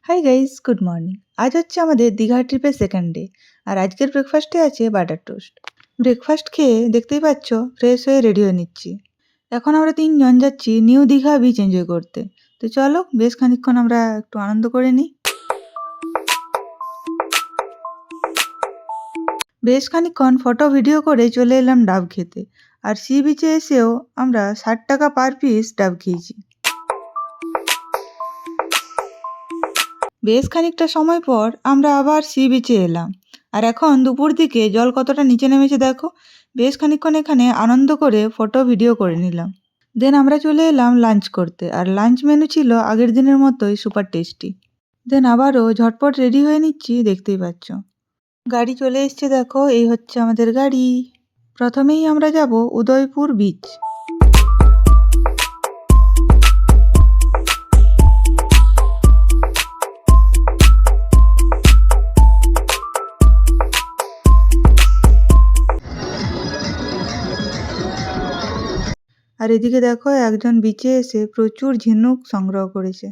Hi guys, good morning. আজ হচ্ছে আমাদের দীঘা ট্রিপের সেকেন্ড ডে। আর আজকের ব্রেকফাস্টে আছে বাটার টোস্ট। ব্রেকফাস্ট খেয়ে দেখতেই পাচ্ছ ফ্রেশ হয়ে রেডি হয়ে নিচ্ছি। এখন আমরা 3 জন যাচ্ছি নিউ দীঘা বিচ এনজয় করতে। তো চলো বেশ খানিকক্ষণ আমরা একটু আনন্দ করে নিই। বেশ খানিকক্ষণ ফটো ভিডিও করে চলে এলাম ডাব খেতে। আর সি বিচে এসেও আমরা 60 টাকা পার পিস ডাব খেয়েছি। বেশ খানিকটা সময় পর আমরা আবার সি বিচে এলাম। আর এখন দুপুর দিকে জল কতটা নিচে নেমেছে দেখো। বেশ খানিকক্ষণ এখানে আনন্দ করে ফটো ভিডিও করে নিলাম। দেন আমরা চলে এলাম লাঞ্চ করতে। আর লাঞ্চ মেনু ছিল আগের দিনের মতোই সুপার টেস্টি। দেন আবারও ঝটপট রেডি হয়ে নিচ্ছি, দেখতেই পাচ্ছ। গাড়ি চলে এসছে দেখো, এই হচ্ছে আমাদের গাড়ি। প্রথমেই আমরা যাব উদয়পুর বিচ। আর এদিকে দেখো একজন বিচে এসে প্রচুর ঝিনুক সংগ্রহ করেছে।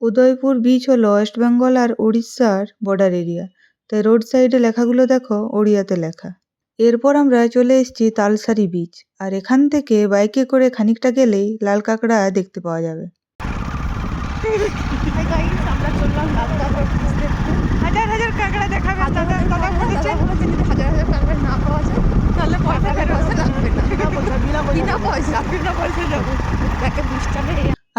উদয়পুর বিচ হলো ওয়েস্ট বেঙ্গল আর উড়িষ্যার বর্ডার এরিয়া, তাই রোড সাইডে লেখাগুলো দেখো ওড়িয়াতে লেখা। এরপর আমরা চলে এসেছি তালসারি বিচ। আর এখান থেকে বাইকে করে খানিকটা গেলেই লাল কাঁকড়া দেখতে পাওয়া যাবে। আমরা চললাম লাল কাঁকড়া খুঁজতে। হাজার হাজার কাঁকড়া দেখাবে, দাদা বলেছে যদি হাজার হাজার কাঁকড়া না পাওয়া যায় তাহলে পয়সা লাগবে না, বিনা পয়সা যাবো। তাকে 20 টাকা।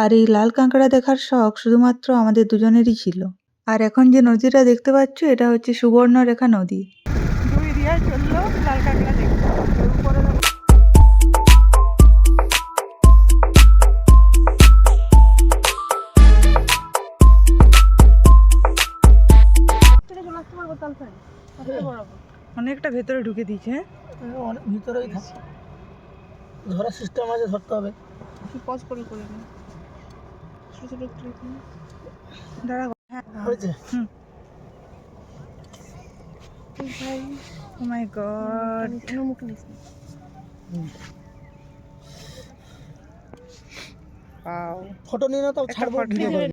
আর এই লাল কাঁকড়া দেখার শখ শুধুমাত্র আমাদের দুজনেরই ছিল। আর এখন যে নদীটা দেখতে পাচ্ছ এটা হচ্ছে সুবর্ণরেখা নদী। দুই রিয়ায় চললো লাল কাঁকড়া দেখতে। অনেকটা ভেতরে ঢুকে দিয়েছে। অনেক ভিতরেই থাকে, ধরার সিস্টেম আছে, ধরতে হবে। পজ করে নি ছোট ছোট একটু দাঁড়া। হয়েছে। ভাই ও মাই গড, মুখ নিস না। ওয়াও, ফটো নিয়ে না তো ছাড়বো ভিডিও করে।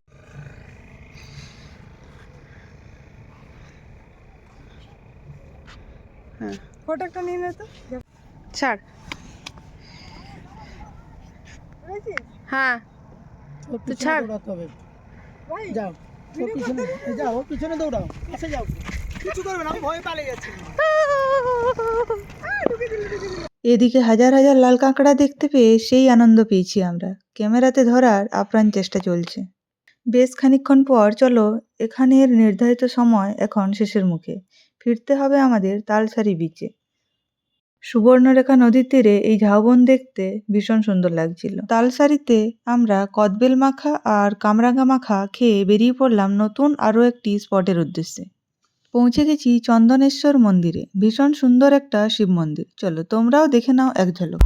হ্যাঁ ফটো একটা নিয়ে নে তো। ছাড়। হ্যাঁ তো ছাড়, দৌড়াতে হবে। যাও ও পিছনে, যাও ও পিছনে দৌড়াও, কাছে যাও, কিছু করবে না, আমি ভয়ে পালিয়ে যাচ্ছি। এদিকে হাজার হাজার লাল কাঁকড়া দেখতে পেয়ে সেই আনন্দ পেয়েছি আমরা। ক্যামেরাতে ধরার আপ্রাণ চেষ্টা চলছে। বেশ খানিকক্ষণ পর চলো, এখানের নির্ধারিত সময় এখন শেষের মুখে। ফিরতে হবে আমাদের তালসারি বিচে। সুবর্ণরেখা নদীর তীরে এই ঝাউবন দেখতে ভীষণ সুন্দর লাগছিল। তালসারিতে আমরা কদবেল মাখা আর কামরাঙা মাখা খেয়ে বেরিয়ে পড়লাম নতুন আরও একটি স্পটের উদ্দেশ্যে। পৌঁছে গেছি চন্দনেশ্বর মন্দিরে। ভীষণ সুন্দর একটা শিব মন্দির, চলো তোমরাও দেখে নাও এক ঝলক।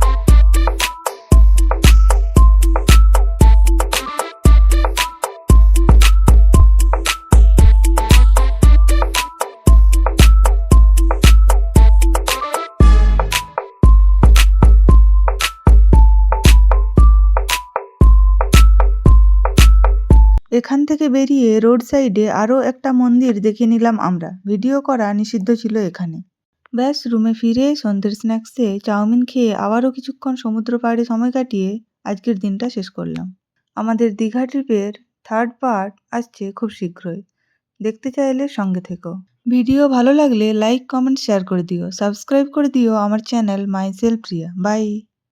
এখান থেকে বেরিয়ে রোড সাইডে আরও একটা মন্দির দেখে নিলাম আমরা। ভিডিও করা নিষিদ্ধ ছিল এখানে। ব্যাস রুমে ফিরে সন্ধ্যের স্ন্যাক্সে চাউমিন খেয়ে আবারও কিছুক্ষণ সমুদ্র পাড়ে সময় কাটিয়ে আজকের দিনটা শেষ করলাম। আমাদের দীঘা ট্রিপের থার্ড পার্ট আসছে খুব শীঘ্রই, দেখতে চাইলে সঙ্গে থেকো। ভিডিও ভালো লাগলে লাইক কমেন্ট শেয়ার করে দিও, সাবস্ক্রাইব করে দিও আমার চ্যানেল মাইসেলফ প্রিয়া। বাই।